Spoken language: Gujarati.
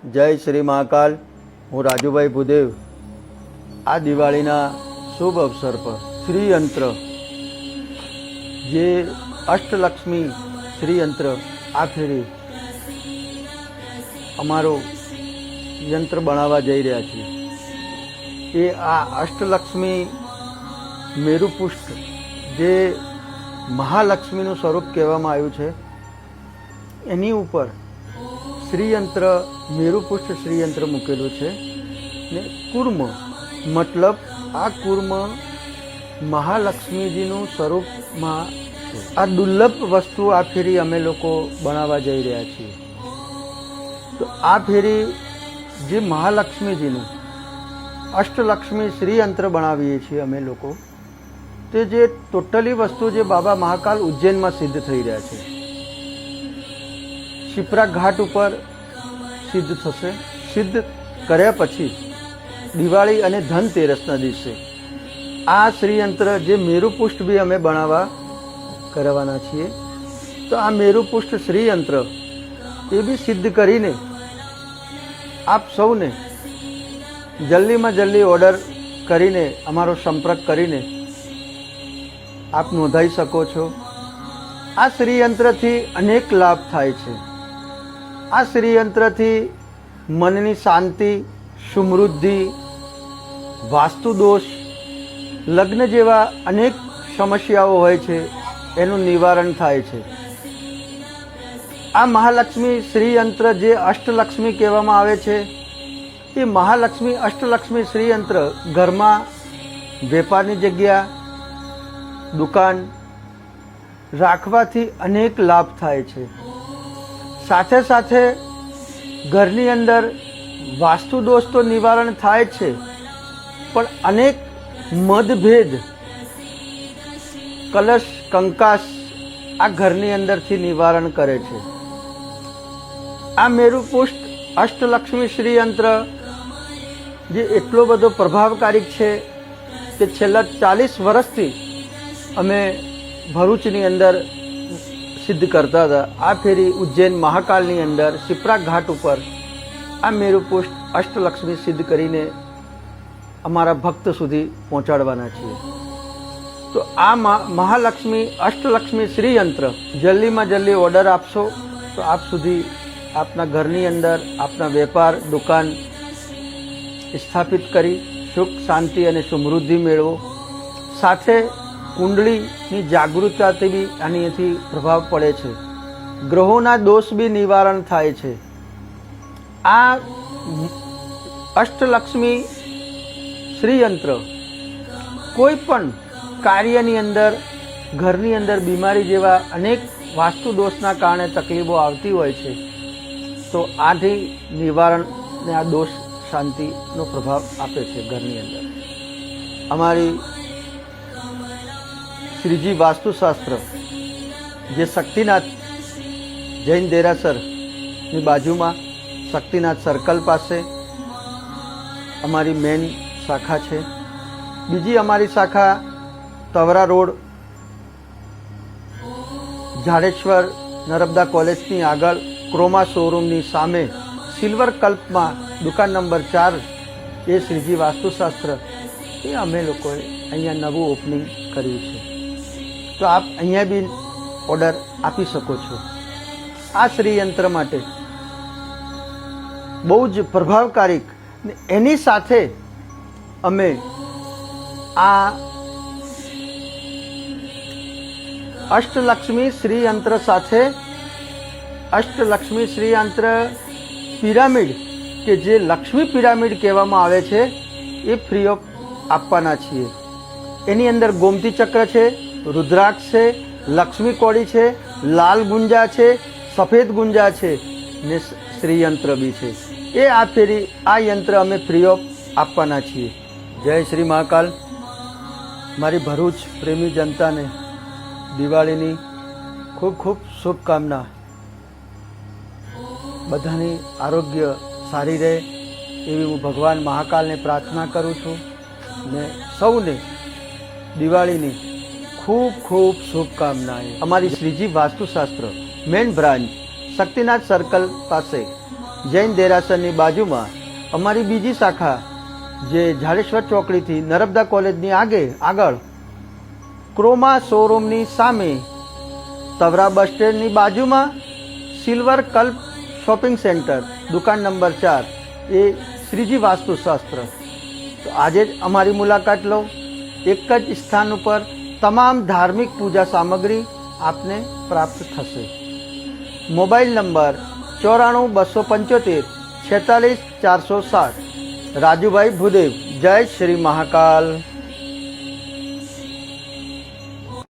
જય શ્રી મહાકાલ। હું રાજુભાઈ ભૂદેવ। આ દિવાળીના શુભ અવસર પર શ્રી યંત્ર જે અષ્ટલક્ષ્મી શ્રી યંત્ર આ ફેરી અમારો યંત્ર બનાવવા જઈ રહ્યા છીએ। એ આ અષ્ટલક્ષ્મી મેરુપુષ્ટ જે મહાલક્ષ્મીનું સ્વરૂપ કહેવામાં આવ્યું છે એની ઉપર શ્રીયંત્ર મેરુપુષ્ટ શ્રીયંત્ર મૂકેલું છે ને કુર્મ મતલબ આ કુર્મ મહાલક્ષ્મીજીનું સ્વરૂપમાં છે। આ દુર્લભ વસ્તુ આ ફેરી અમે લોકો બનાવવા જઈ રહ્યા છીએ। તો આ ફેરી જે મહાલક્ષ્મીજીનું અષ્ટલક્ષ્મી શ્રીયંત્ર બનાવીએ છીએ અમે લોકો, તે જે ટોટલી વસ્તુ જે બાબા મહાકાલ ઉજ્જૈનમાં સિદ્ધ થઈ રહ્યા છે, શિપ્રા ઘાટ ઉપર સિદ્ધ થશે। સિદ્ધ કર્યા પછી દિવાળી અને ધનતેરસના દિવસે આ શ્રીયંત્ર જે મેરુપુષ્ટ બી અમે બનાવવા કરવાના છીએ। તો આ મેરુપુષ્ટ શ્રીયંત્ર એ બી સિદ્ધ કરીને આપ સૌને જલ્દીમાં જલ્દી ઓર્ડર કરીને અમારો સંપર્ક કરીને આપ નોંધાઈ શકો છો। આ શ્રીયંત્રથી અનેક લાભ થાય છે। આ શ્રીયંત્રથી મનની શાંતિ, સમૃદ્ધિ, વાસ્તુ દોષ, લગ્ન જેવા અનેક સમસ્યાઓ હોય છે એનું નિવારણ થાય છે। આ મહાલક્ષ્મી શ્રીયંત્ર જે અષ્ટલક્ષ્મી કહેવામાં આવે છે, એ મહાલક્ષ્મી અષ્ટલક્ષ્મી શ્રીયંત્ર ઘરમાં વેપારની જગ્યા, દુકાન રાખવાથી અનેક લાભ થાય છે। સાથે સાથે ઘરની અંદર વાસ્તુ દોષ તો નિવારણ થાય છે, પણ અનેક મતભેદ, કલશ, કંકાસ આ ઘરની અંદરથી નિવારણ કરે છે। આ મેરુપુષ્ટ અષ્ટલક્ષ્મી શ્રીયંત્ર જે એટલો બધો પ્રભાવકારી છે કે છેલ્લા 40 વર્ષથી અમે ભરૂચની અંદર સિદ્ધ કરતા હતા। આ ફેરી ઉજ્જૈન મહાકાલની અંદર શિપ્રા ઘાટ ઉપર આ મેરુપુષ્ટ અષ્ટલક્ષ્મી સિદ્ધ કરીને અમારા ભક્ત સુધી પહોંચાડવાના છીએ। તો આ મહાલક્ષ્મી અષ્ટલક્ષ્મી શ્રીયંત્ર જલ્દીમાં જલ્દી ઓર્ડર આપશો તો આપ સુધી આપના ઘરની અંદર આપના વેપાર, દુકાન સ્થાપિત કરી સુખ, શાંતિ અને સમૃદ્ધિ મેળવો। સાથે કુંડળીની જાગૃતતાથી બી આનીથી પ્રભાવ પડે છે। ગ્રહોના દોષ બી નિવારણ થાય છે। આ અષ્ટલક્ષ્મી શ્રીયંત્ર કોઈ પણ કાર્યની અંદર, ઘરની અંદર બીમારી જેવા અનેક વાસ્તુ દોષના કારણે તકલીફો આવતી હોય છે, તો આથી નિવારણ ને આ દોષ શાંતિનો પ્રભાવ આપે છે ઘરની અંદર। અમારી શ્રીજી વાસ્તુશાસ્ત્ર જે શક્તિનાથ જૈન દેરાસરની બાજુમાં શક્તિનાથ સર્કલ પાસે અમારી મેઇન શાખા છે। બીજી અમારી શાખા તવરા રોડ ઝાડેશ્વર નર્મદા કોલેજની આગળ ક્રોમા શોરૂમની સામે સિલ્વર કલ્પમાં દુકાન નંબર 4 એ શ્રીજી વાસ્તુશાસ્ત્ર એ અમે લોકોએ અહીંયા નવું ઓપનિંગ કર્યું છે। તો આપ અહીંયા બી ઓર્ડર આપી શકો છો। આ શ્રીયંત્ર માટે બહુ જ પ્રભાવકારી, એની સાથે અમે આ અષ્ટલક્ષ્મી શ્રીયંત્ર સાથે અષ્ટલક્ષ્મી શ્રીયંત્ર પિરામિડ કે જે લક્ષ્મી પિરામિડ કહેવામાં આવે છે એ ફ્રી ઓફ આપવાના છીએ। એની અંદર ગોમતી ચક્ર છે, રુદ્રાક્ષ છે, લક્ષ્મી કોળી છે, લાલ ગુંજા છે, સફેદ ગુંજા છે ને શ્રીયંત્ર બી છે। એ આ ફેરી આ યંત્ર અમે ફ્રી ઓફ આપવાના છીએ। જય શ્રી મહાકાલ। મારી ભરૂચ પ્રેમી જનતાને દિવાળીની ખૂબ ખૂબ શુભકામના। બધાની આરોગ્ય સારી રહે એવી હું ભગવાન મહાકાલને પ્રાર્થના કરું છું ને સૌને દિવાળીની ખૂબ ખૂબ શુભકામનાएं। અમારી શ્રીજી વાસ્તુશાસ્ત્ર મેઇન બ્રાન્ચ શક્તિનાથ સર્કલ પાસે જૈન દેરાસરની બાજુમાં અમારી બીજી શાખા જે ઝાડેશ્વર ચોકડીથી નર્મદા કોલેજની આગળ ક્રોમા શોરૂમની સામે તવરા બસ સ્ટેન્ડની બાજુમાં સિલ્વર કલ્પ શોપિંગ સેન્ટર દુકાન નંબર 4 એ શ્રીજી વાસ્તુશાસ્ત્ર. તો આજે જ અમારી મુલાકાત લો. એક જ સ્થાન ઉપર તમામ ધાર્મિક પૂજા સામગ્રી આપને પ્રાપ્ત થશે. Mobile number 94 275 46 407. રાજુભાઈ ભુદેવ. જય શ્રી મહાકાલ.